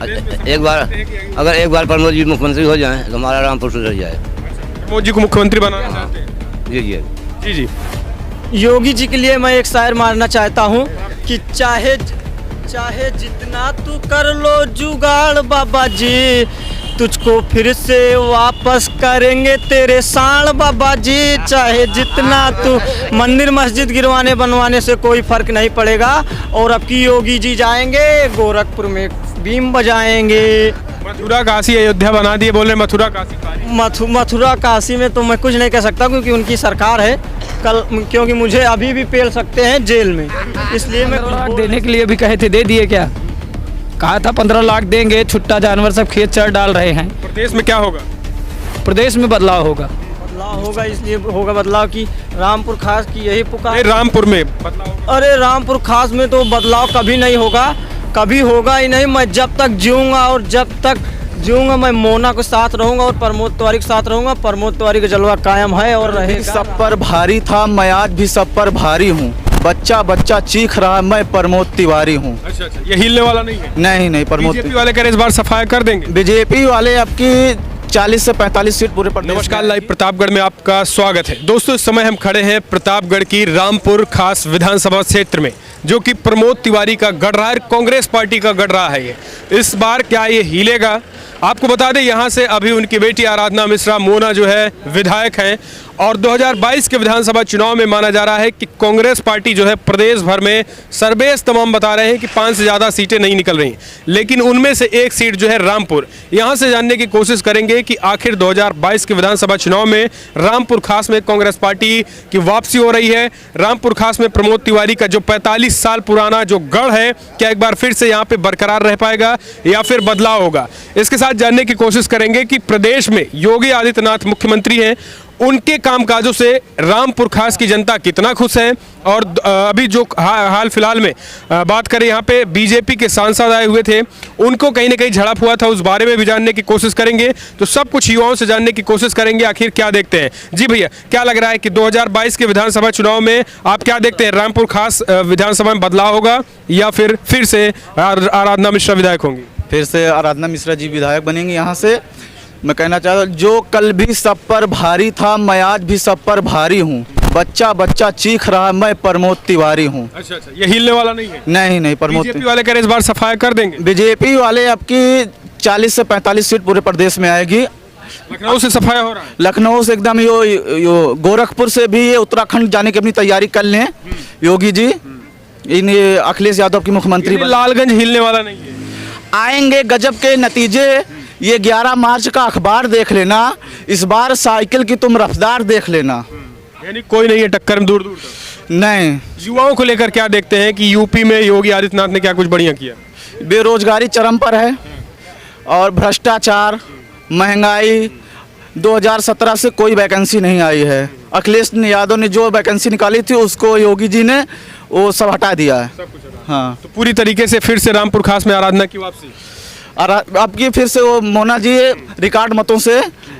एक बार अगर एक बार प्रमोद जी मुख्यमंत्री हो जाएं तो हमारा रामपुर सुधर जाए। प्रमोद जी को मुख्यमंत्री बनाना चाहते हैं? जी जी जी जी। योगी जी के लिए मैं एक शायर मारना चाहता हूँ कि चाहे जितना तू कर लो जुगाड़ बाबा जी, तुझको फिर से वापस करेंगे तेरे साण बाबा जी। चाहे जितना तू मंदिर मस्जिद गिरवाने बनवाने से कोई फर्क नहीं पड़ेगा। और अब की योगी जी जाएंगे गोरखपुर में बीम बजाएंगे। मथुरा काशी अयोध्या बना दिए, बोल रहे मथुरा काशी। मथुरा काशी में तो मैं कुछ नहीं कह सकता क्योंकि उनकी सरकार है। क्योंकि मुझे अभी भी पेल सकते हैं जेल में, इसलिए मैं 15 लाख देने के लिए भी कहे थे, दे दिए क्या? कहा था 15 लाख देंगे, छुट्टा जानवर सब खेत चर डाल रहे हैं। प्रदेश में क्या होगा? प्रदेश में बदलाव होगा। इसलिए होगा बदलाव की रामपुर खास की यही पुकार। रामपुर में बदलाव होगा? अरे रामपुर खास में तो बदलाव कभी नहीं होगा, कभी होगा ही नहीं। मैं जब तक जीऊँगा और जब तक जीऊँगा मैं मोना के साथ रहूँगा और प्रमोद तिवारी के साथ रहूँगा। प्रमोद तिवारी का जलवा कायम है और रहेगा। सब पर भारी था, मैं आज भी सब पर भारी हूँ। बच्चा बच्चा चीख रहा, मैं प्रमोद तिवारी हूँ। अच्छा, ये हिलने वाला नहीं है? नहीं प्रमोद। बीजेपी वाले कह रहे इस बार सफाई कर देंगे। बीजेपी वाले अब की 40 से 45 सीट पूरे प्रदेश। नमस्कार, लाइव प्रतापगढ़ में आपका स्वागत है। दोस्तों, इस समय हम खड़े हैं प्रतापगढ़ की रामपुर खास विधानसभा क्षेत्र में, जो कि प्रमोद तिवारी का गढ़ रहा है, कांग्रेस पार्टी का गढ़ रहा है। ये इस बार क्या ये हिलेगा? आपको बता दें, यहाँ से अभी उनकी बेटी आराधना मिश्रा मोना जो है विधायक हैं और 2022 के विधानसभा चुनाव में माना जा रहा है कि कांग्रेस पार्टी जो है प्रदेश भर में सर्वेस तमाम बता रहे हैं कि 5 से ज़्यादा सीटें नहीं निकल रही, लेकिन उनमें से एक सीट जो है रामपुर। यहाँ से जानने की कोशिश करेंगे कि आखिर 2022 के विधानसभा चुनाव में रामपुर खास में कांग्रेस पार्टी की वापसी हो रही है। रामपुर खास में प्रमोद तिवारी का जो 45 साल पुराना जो गढ़ है, क्या एक बार फिर से यहाँ पे बरकरार रह पाएगा या फिर बदलाव होगा? इसके साथ जानने की कोशिश करेंगे कि प्रदेश में योगी आदित्यनाथ मुख्यमंत्री हैं, उनके कामकाजों से रामपुर खास की जनता कितना खुश है। और अभी जो हाल फिलहाल में बात करें, यहाँ पे बीजेपी के सांसद आए हुए थे, उनको कहीं ना कहीं झड़प हुआ था, उस बारे में भी जानने की कोशिश करेंगे। तो सब कुछ युवाओं से जानने की कोशिश करेंगे आखिर क्या देखते हैं। जी भैया, क्या लग रहा है कि 2022 के विधानसभा चुनाव में आप क्या देखते हैं? रामपुर खास विधानसभा में बदलाव होगा या फिर से आराधना मिश्रा विधायक होंगी? फिर से आराधना मिश्रा जी विधायक बनेंगे। यहाँ से मैं कहना चाहता हूँ, जो कल भी सब पर भारी था, मैं आज भी सब पर भारी हूँ। बच्चा बच्चा चीख रहा, मैं प्रमोद तिवारी हूँ। अच्छा, ये हिलने वाला नहीं है? नहीं प्रमोद। बीजेपी वाले कह रहे इस बार सफाई कर देंगे। बीजेपी वाले अब की 40 से 45 सीट पूरे प्रदेश में आएगी। लखनऊ से सफाया हो रहा है? लखनऊ से एकदम यो गोरखपुर से भी ये उत्तराखंड जाने की अपनी तैयारी कर लें योगी जी। इन अखिलेश यादव की मुख्यमंत्री। लालगंज हिलने वाला नहीं है? आएंगे गजब के नतीजे। ये 11 मार्च का अखबार देख लेना, इस बार साइकिल की तुम रफ्तार देख लेना। यानी कोई नहीं है टक्कर में दूर दूर तक? नहीं। युवाओं को लेकर क्या देखते हैं कि यूपी में योगी आदित्यनाथ ने क्या कुछ बढ़िया किया? बेरोजगारी चरम पर है और भ्रष्टाचार, महंगाई। 2017 से कोई वैकेंसी नहीं आई है। अखिलेश यादव ने जो वैकेंसी निकाली थी उसको योगी जी ने वो सब हटा दिया है। हाँ, तो पूरी तरीके से फिर से रामपुर खास में आराधना की वापसी। अब की फिर से वो मोना जी रिकॉर्ड मतों से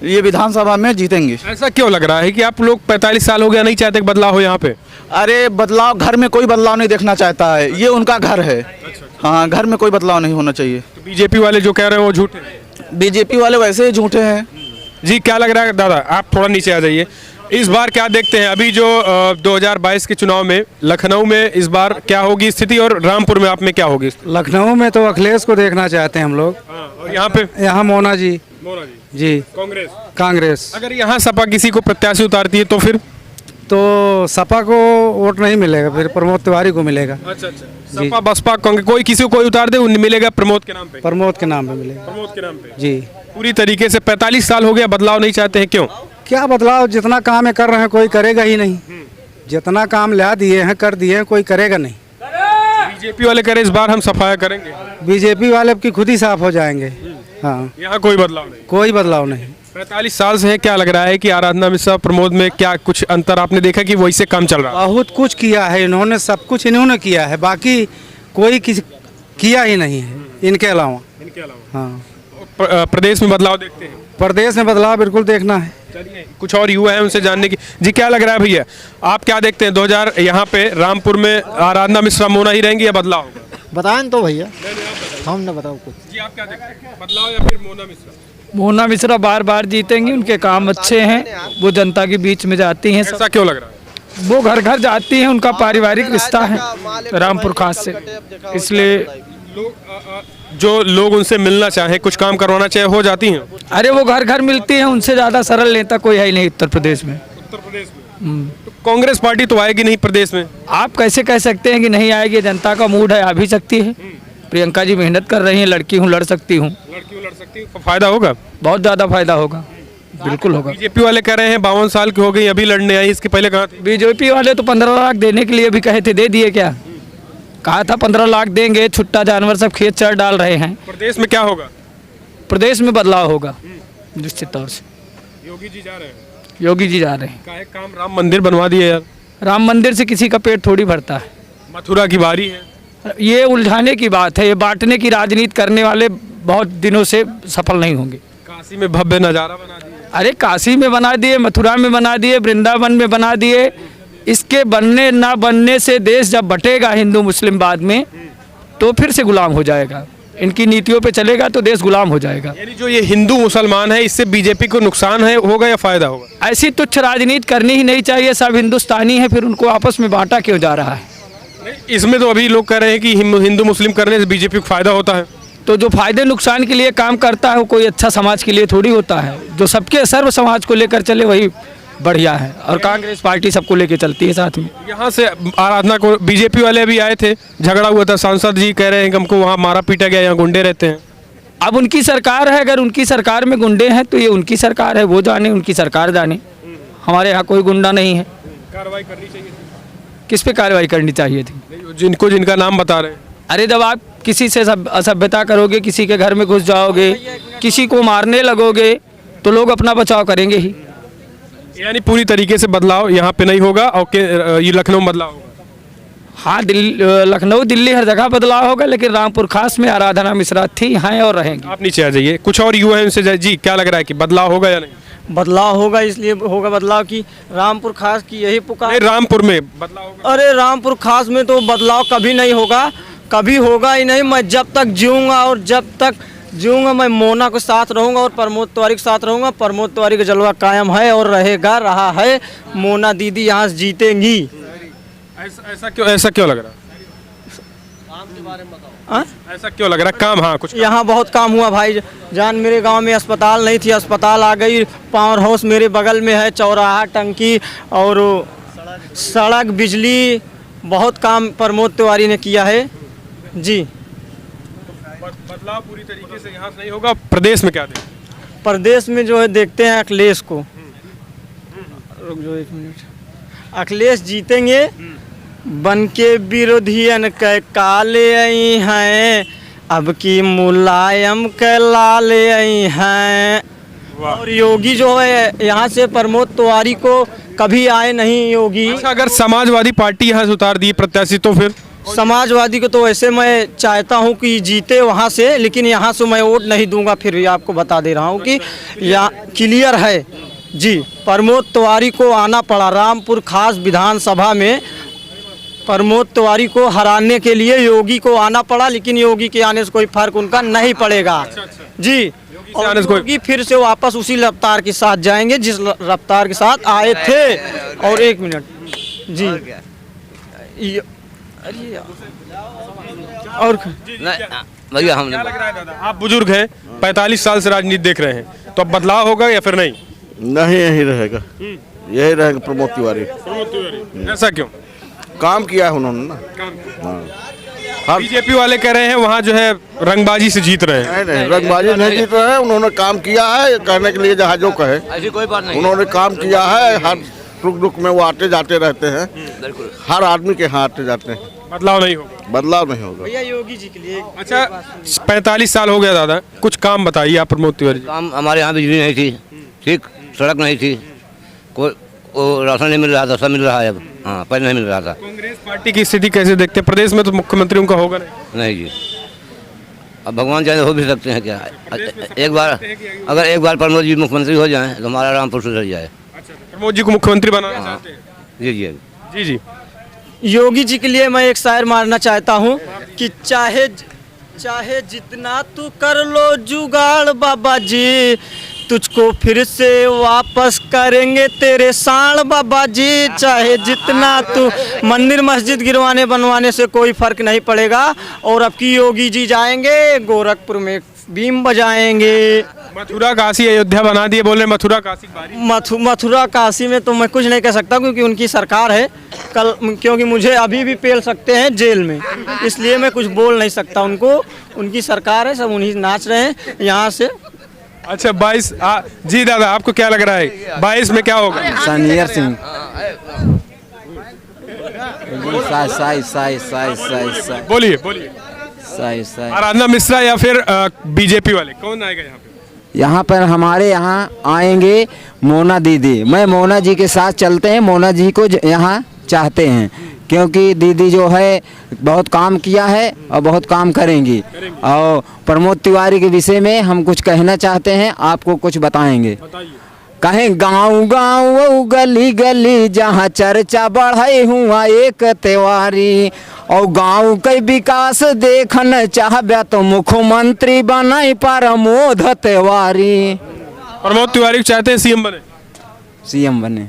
ये विधानसभा में जीतेंगे। ऐसा क्यों लग रहा है कि आप लोग 45 साल हो गया नहीं चाहते बदलाव हो यहाँ पे? अरे बदलाव, घर में कोई बदलाव नहीं देखना चाहता है, ये उनका घर है। हाँ, घर में कोई बदलाव नहीं होना चाहिए। तो बीजेपी वाले जो कह रहे हैं वो झूठे? बीजेपी वाले वैसे ही झूठे हैं। जी, क्या लग रहा है दादा? आप थोड़ा नीचे आ जाइए। इस बार क्या देखते हैं? अभी जो 2022 के चुनाव में लखनऊ में इस बार क्या होगी स्थिति और रामपुर में आप में क्या होगी? लखनऊ में तो अखिलेश को देखना चाहते हैं हम लोग। और यहाँ पे? यहाँ मोना जी जी कांग्रेस। अगर यहाँ सपा किसी को प्रत्याशी उतारती है तो फिर? तो सपा को वोट नहीं मिलेगा, फिर प्रमोद तिवारी को मिलेगा। अच्छा, सपा बसपा कांग्रेस कोई किसी को कोई उतार दे, मिलेगा प्रमोद के नाम पे? प्रमोद के नाम पे मिलेगा। प्रमोद के नाम पे जी। पूरी तरीके से 45 साल हो गया, बदलाव नहीं चाहते हैं, क्यों? क्या बदलाव? जितना काम है कर रहे हैं, कोई करेगा ही नहीं। जितना काम ला दिए हैं कर दिए हैं, कोई करेगा नहीं। बीजेपी वाले कह रहे इस बार हम सफाया करेंगे। बीजेपी वाले अब की खुद ही साफ हो जाएंगे। हाँ, यहाँ कोई बदलाव नहीं? कोई बदलाव नहीं। 45 साल से है, क्या लग रहा है कि आराधना मिश्रा प्रमोद में क्या कुछ अंतर आपने देखा कि वही से कम चल रहा है? बहुत कुछ किया है इन्होंने, सब कुछ इन्होंने किया है, बाकी कोई किसी किया ही नहीं है इनके अलावा। हाँ, प्रदेश में बदलाव देखते हैं? प्रदेश में बदलाव बिल्कुल देखना है। चलिए, कुछ और युवा है उनसे जानने की। जी, क्या लग रहा है भैया, आप क्या देखते हैं 2000 यहाँ पे रामपुर में आराधना मिश्रा मोना ही रहेंगी या बदलाव होगा? बताएं तो भैया, नहीं नहीं, आप बताइए। हम न बताओ कुछ। जी आप क्या देखते हैं, बदलाव या फिर मोना मिश्रा? मोना मिश्रा बार बार जीतेंगी, उनके काम अच्छे हैं, वो जनता के बीच में जाती हैं, ऐसा क्यों लग रहा है? वो घर घर जाती हैं, उनका पारिवारिक रिश्ता है रामपुर खास से, इसलिए जो लोग उनसे मिलना चाहे, कुछ काम करवाना चाहे, हो जाती हैं अरे वो घर घर मिलती हैं, उनसे ज़्यादा सरल नेता कोई है ही नहीं उत्तर प्रदेश में। उत्तर प्रदेश में। तो कांग्रेस पार्टी तो आएगी नहीं प्रदेश में। आप कैसे कह सकते हैं कि नहीं आएगी? जनता का मूड है, आ भी सकती है। प्रियंका जी मेहनत कर रही हैं, लड़की हूँ, लड़ सकती हूँ, लड़ सकती है, फायदा होगा, बहुत ज़्यादा फायदा होगा, बिल्कुल होगा। बीजेपी वाले कह रहे हैं 52 साल की हो गई, अभी लड़ने आई, इसके पहले कहा था। बीजेपी वाले तो 15 लाख देने के लिए भी कहे थे, दे दिए क्या? कहा था 15 लाख देंगे, छुट्टा जानवर सब खेत चर डाल रहे हैं। प्रदेश में क्या होगा? प्रदेश में बदलाव होगा निश्चित तौर से। योगी जी जा रहे हैं, योगी जी जा रहे हैं। काहे काम राम मंदिर बनवा दिए यार। राम मंदिर से किसी का पेट थोड़ी भरता है, मथुरा की बारी है। ये उलझाने की बात है, ये बांटने की राजनीति करने वाले बहुत दिनों से सफल नहीं होंगे। काशी में भव्य नज़ारा बना दिए। अरे काशी में बना दिए, मथुरा में बना दिए, वृंदावन में बना दिए। इसके बनने ना बनने से देश जब बटेगा हिंदू मुस्लिम बाद में, तो फिर से गुलाम हो जाएगा। इनकी नीतियों पे चलेगा तो देश गुलाम हो जाएगा। यानी जो ये हिंदू मुसलमान है, इससे बीजेपी को नुकसान है होगा या फायदा होगा? ऐसी तुच्छ राजनीति करनी ही नहीं चाहिए। सब हिंदुस्तानी है, फिर उनको आपस में बांटा क्यों जा रहा है? इसमें तो अभी लोग कह रहे हैं कि हिंदू मुस्लिम करने से बीजेपी को फायदा होता है। तो जो फायदे नुकसान के लिए काम करता है वो कोई अच्छा समाज के लिए थोड़ी होता है। जो सबके सर्व समाज को लेकर चले वही बढ़िया है, और कांग्रेस पार्टी सबको लेकर चलती है साथ में। यहाँ से आराधना को बीजेपी वाले भी आए थे, झगड़ा हुआ था, सांसद जी कह रहे हैं कि हमको वहाँ मारा पीटा गया, यहाँ गुंडे रहते हैं। अब उनकी सरकार है, अगर उनकी सरकार में गुंडे हैं तो ये उनकी सरकार है, वो जाने, उनकी सरकार जाने। हमारे यहाँ कोई गुंडा नहीं है। कार्रवाई करनी चाहिए, किस पे कार्रवाई करनी चाहिए थी? जिनका नाम बता रहे हैं। अरे जब आप किसी से असभ्यता करोगे, किसी के घर में घुस जाओगे, किसी को मारने लगोगे, तो लोग अपना बचाव करेंगे ही। यानी पूरी तरीके से बदलाव यहाँ पे नहीं होगा, और ये लखनऊ में बदलाव होगा। हाँ, लखनऊ दिल्ली हर जगह बदलाव होगा, लेकिन रामपुर खास में आराधना मिश्रा थी, हैं और रहेंगी। आप नीचे आ जाइए, कुछ और युवा हैं उनसे जी, क्या लग रहा है कि बदलाव होगा या नहीं? बदलाव होगा, इसलिए होगा बदलाव कि रामपुर खास की यही पुकार। नहीं, रामपुर में बदलाव होगा। अरे रामपुर खास में तो बदलाव कभी नहीं होगा, कभी होगा ही नहीं। मैं जब तक जीऊँगा और जब तक जीऊँगा मैं मोना के साथ रहूँगा और प्रमोद तिवारी के साथ रहूँगा। प्रमोद तिवारी का जलवा कायम है और रहेगा, रहा है। मोना दीदी यहाँ से जीतेंगी। ऐसा क्यों लग रहा है? ऐसा क्यों लग रहा है? काम, हाँ कुछ यहाँ बहुत काम हुआ भाई जान। मेरे गांव में अस्पताल नहीं थी, अस्पताल आ गई। पावर हाउस मेरे बगल में है, चौराहा, टंकी और सड़क, बिजली, बहुत काम प्रमोद तिवारी ने किया है जी। बदलाव पूरी तरीके से यहाँ से नहीं होगा। प्रदेश में क्या दें? प्रदेश में जो है देखते हैं अखिलेश को। रुक जाओ 1 मिनट। अखिलेश जीतेंगे, बन के विरोधियन के काले आई हैं, अब की मुलायम के लाले आई हैं। और योगी जो है यहाँ से प्रमोद तिवारी को कभी आए नहीं योगी। अच्छा, अगर समाजवादी पार्टी यहाँ से उतार दी प्रत्याशी तो फिर? समाजवादी को तो वैसे मैं चाहता हूँ कि जीते वहाँ से, लेकिन यहाँ से मैं वोट नहीं दूंगा। फिर भी आपको बता दे रहा हूँ कि यहाँ क्लियर है जी। प्रमोद तिवारी को आना पड़ा रामपुर खास विधानसभा में। प्रमोद तिवारी को हराने के लिए योगी को आना पड़ा, लेकिन योगी के आने से कोई फर्क उनका नहीं पड़ेगा जी। और योगी फिर से वापस उसी रफ्तार के साथ जाएंगे जिस रफ्तार के साथ आए थे। और 1 मिनट जी, और भैया हम क्या लग रहा है दादा? आप बुजुर्ग हैं, 45 साल से राजनीति देख रहे हैं, तो अब बदलाव होगा या फिर नहीं? नहीं, यही रहेगा, यही रहेगा प्रमोद तिवारी। ऐसा क्यों? काम किया है उन्होंने ना। हाँ, बीजेपी वाले कह रहे हैं वहाँ जो है रंगबाजी से जीत रहे हैं। नहीं, रंगबाजी नहीं जीत रहे हैं, उन्होंने काम किया है। कहने के लिए जहाँ जो कहे, ऐसी कोई बात नहीं। उन्होंने काम किया है। हर सुख दुख में वो आते जाते रहते हैं, हर आदमी के यहाँ आते जाते हैं। बदलाव नहीं होगा। बदलाव नहीं होगा भैया योगी जी के लिए। अच्छा, 45 साल हो गया दादा, कुछ काम बताइए आप प्रमोद तिवारी। काम हमारे यहाँ बिजली नहीं थी, ठीक, सड़क नहीं थी, कोई राशन नहीं मिल रहा था, सब मिल रहा है अब। हाँ, पहले नहीं मिल रहा था। कांग्रेस पार्टी की स्थिति कैसे देखते हैं? प्रदेश में तो मुख्यमंत्री उनका होगा नहीं जी। अब भगवान चाहे हो भी सकते हैं क्या? एक बार अगर एक बार प्रमोद जी मुख्यमंत्री हो जाएं तो हमारा रामपुर सुधर जाए। प्रमोद जी को मुख्यमंत्री बनाना चाहते हैं? जी जी जी जी। योगी जी के लिए मैं एक शायर मारना चाहता हूँ कि चाहे जितना तू कर लो जुगाड़ बाबा जी, तुझको फिर से वापस करेंगे तेरे साण बाबा जी। चाहे जितना तू मंदिर मस्जिद गिरवाने बनवाने से कोई फर्क नहीं पड़ेगा। और अब की योगी जी जाएंगे गोरखपुर में बीम बजाएंगे। मथुरा काशी अयोध्या बना दिए, बोल रहे मथुरा काशी बारी। मथुरा काशी में तो मैं कुछ नहीं कह सकता क्योंकि उनकी सरकार है। कल क्योंकि मुझे अभी भी पेल सकते हैं जेल में, इसलिए मैं कुछ बोल नहीं सकता उनको। उनकी सरकार है, सब उन्हीं नाच रहे हैं यहाँ से। अच्छा 22 जी दादा, आपको क्या लग रहा है 22 में क्या होगा? सनियर सिंह साई बोलिए आराधना मिश्रा या फिर बीजेपी वाले, कौन आएगा यहाँ पे? यहाँ पर हमारे यहाँ आएंगे मोना दीदी। मैं मोना जी के साथ चलते हैं, मोना जी को यहाँ चाहते हैं क्योंकि दीदी जो है बहुत काम किया है और बहुत काम करेंगी। और प्रमोद तिवारी के विषय में हम कुछ कहना चाहते हैं, आपको कुछ बताएंगे। कहें गाँव गाँव गली गली जहाँ चर्चा बढ़ाई हुआ एक तिवारी, और गाँव के विकास देखना चाहबे तो मुख्यमंत्री बनाई प्रमोद तिवारी। प्रमोद तिवारी चाहते हैं सीएम बने।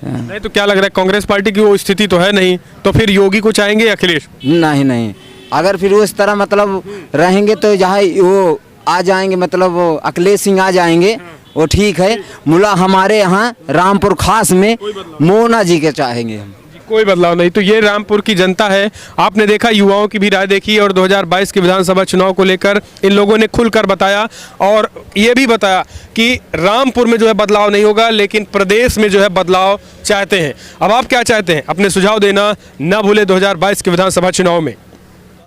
नहीं तो क्या लग रहा है कांग्रेस पार्टी की वो स्थिति तो है नहीं, तो फिर योगी को चाहेंगे अखिलेश? नहीं, अगर फिर वो इस तरह मतलब रहेंगे तो जहाँ वो आ जाएंगे, मतलब अखिलेश सिंह आ जाएंगे, वो ठीक है। मुला हमारे यहाँ रामपुर खास में मोना जी के चाहेंगे हम। कोई बदलाव नहीं। तो ये रामपुर की जनता है। आपने देखा, युवाओं की भी राय देखी और 2022 के विधानसभा चुनाव को लेकर इन लोगों ने खुलकर बताया और ये भी बताया कि रामपुर में जो है बदलाव नहीं होगा, लेकिन प्रदेश में जो है बदलाव चाहते हैं। अब आप क्या चाहते हैं? अपने सुझाव देना ना भूले 2022 के विधानसभा चुनाव में।